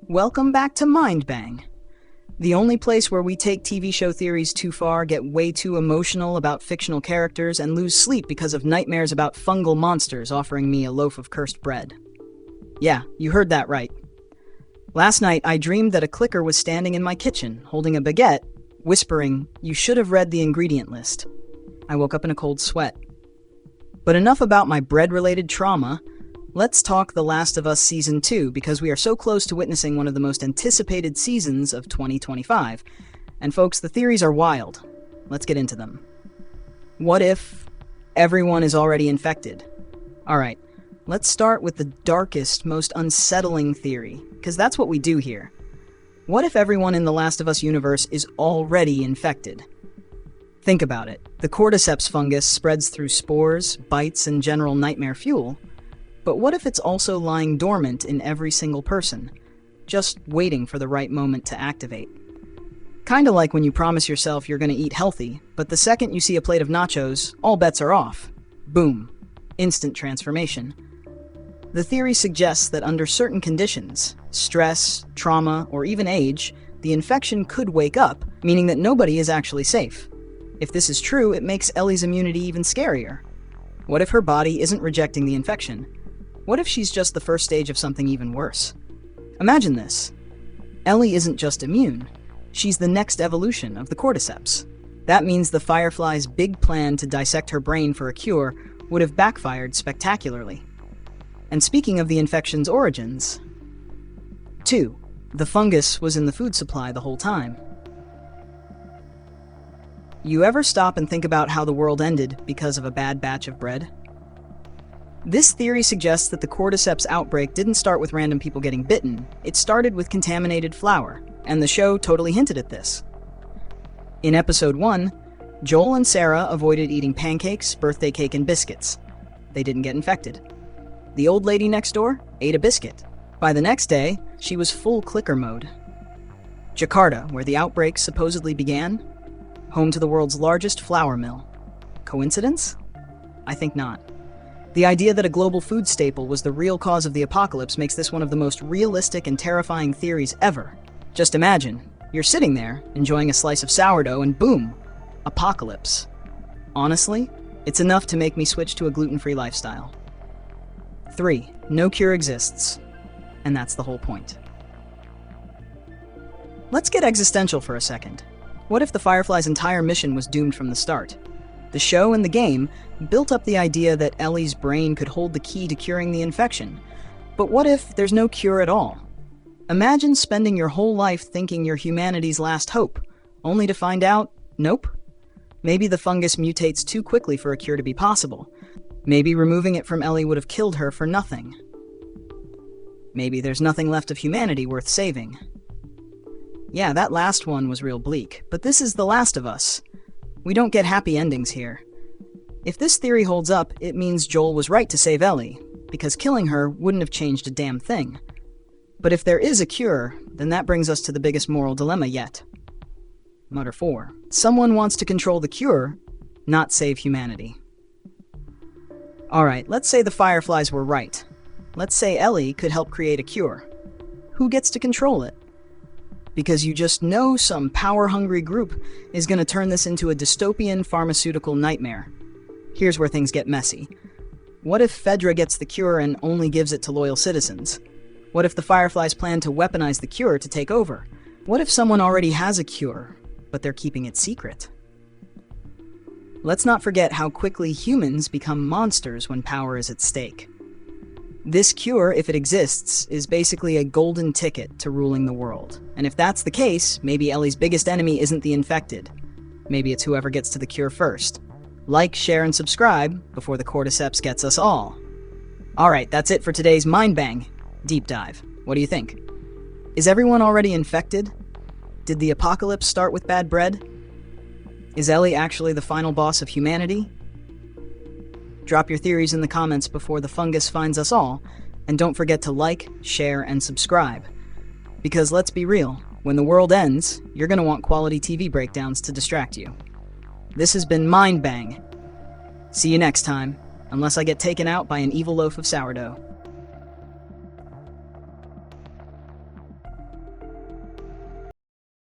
Welcome back to Mind Bang, the only place where we take TV show theories too far, get way too emotional about fictional characters, and lose sleep because of nightmares about fungal monsters offering me a loaf of cursed bread. Yeah, you heard that right. Last night, I dreamed that a clicker was standing in my kitchen, holding a baguette, whispering, "You should have read the ingredient list." I woke up in a cold sweat. But enough about my bread-related trauma. Let's talk The Last of Us Season 2, because we are so close to witnessing one of the most anticipated seasons of 2025. And folks, the theories are wild. Let's get into them. What if everyone is already infected? Alright, let's start with the darkest, most unsettling theory, because that's what we do here. What if everyone in the Last of Us universe is already infected? Think about it. The Cordyceps fungus spreads through spores, bites, and general nightmare fuel. But what if it's also lying dormant in every single person, just waiting for the right moment to activate? Kinda like when you promise yourself you're gonna eat healthy, but the second you see a plate of nachos, all bets are off. Boom. Instant transformation. The theory suggests that under certain conditions, stress, trauma, or even age, the infection could wake up, meaning that nobody is actually safe. If this is true, it makes Ellie's immunity even scarier. What if her body isn't rejecting the infection? What if she's just the first stage of something even worse? Imagine this. Ellie isn't just immune. She's the next evolution of the Cordyceps. That means the Firefly's big plan to dissect her brain for a cure would have backfired spectacularly. And speaking of the infection's origins, 2. The fungus was in the food supply the whole time. You ever stop and think about how the world ended because of a bad batch of bread? This theory suggests that the Cordyceps outbreak didn't start with random people getting bitten, it started with contaminated flour, and the show totally hinted at this. In episode 1, Joel and Sarah avoided eating pancakes, birthday cake, and biscuits. They didn't get infected. The old lady next door ate a biscuit. By the next day, she was full clicker mode. Jakarta, where the outbreak supposedly began, home to the world's largest flour mill. Coincidence? I think not. The idea that a global food staple was the real cause of the apocalypse makes this one of the most realistic and terrifying theories ever. Just imagine, you're sitting there, enjoying a slice of sourdough, and boom, apocalypse. Honestly, it's enough to make me switch to a gluten-free lifestyle. 3. No cure exists. And that's the whole point. Let's get existential for a second. What if the Firefly's entire mission was doomed from the start? The show and the game built up the idea that Ellie's brain could hold the key to curing the infection. But what if there's no cure at all? Imagine spending your whole life thinking you're humanity's last hope, only to find out, nope. Maybe the fungus mutates too quickly for a cure to be possible. Maybe removing it from Ellie would have killed her for nothing. Maybe there's nothing left of humanity worth saving. Yeah, that last one was real bleak, but this is The Last of Us. We don't get happy endings here. If this theory holds up, it means Joel was right to save Ellie, because killing her wouldn't have changed a damn thing. But if there is a cure, then that brings us to the biggest moral dilemma yet. Mutter 4. Someone wants to control the cure, not save humanity. Alright, let's say the Fireflies were right. Let's say Ellie could help create a cure. Who gets to control it? Because you just know some power-hungry group is going to turn this into a dystopian pharmaceutical nightmare. Here's where things get messy. What if Fedra gets the cure and only gives it to loyal citizens? What if the Fireflies plan to weaponize the cure to take over? What if someone already has a cure, but they're keeping it secret? Let's not forget how quickly humans become monsters when power is at stake. This cure, if it exists, is basically a golden ticket to ruling the world. And if that's the case, maybe Ellie's biggest enemy isn't the infected. Maybe it's whoever gets to the cure first. Like, share, and subscribe before the Cordyceps gets us all. Alright, that's it for today's Mind Bang Deep Dive. What do you think? Is everyone already infected? Did the apocalypse start with bad bread? Is Ellie actually the final boss of humanity? Drop your theories in the comments before the fungus finds us all, and don't forget to like, share, and subscribe. Because let's be real, when the world ends, you're gonna want quality TV breakdowns to distract you. This has been Mind Bang. See you next time, unless I get taken out by an evil loaf of sourdough.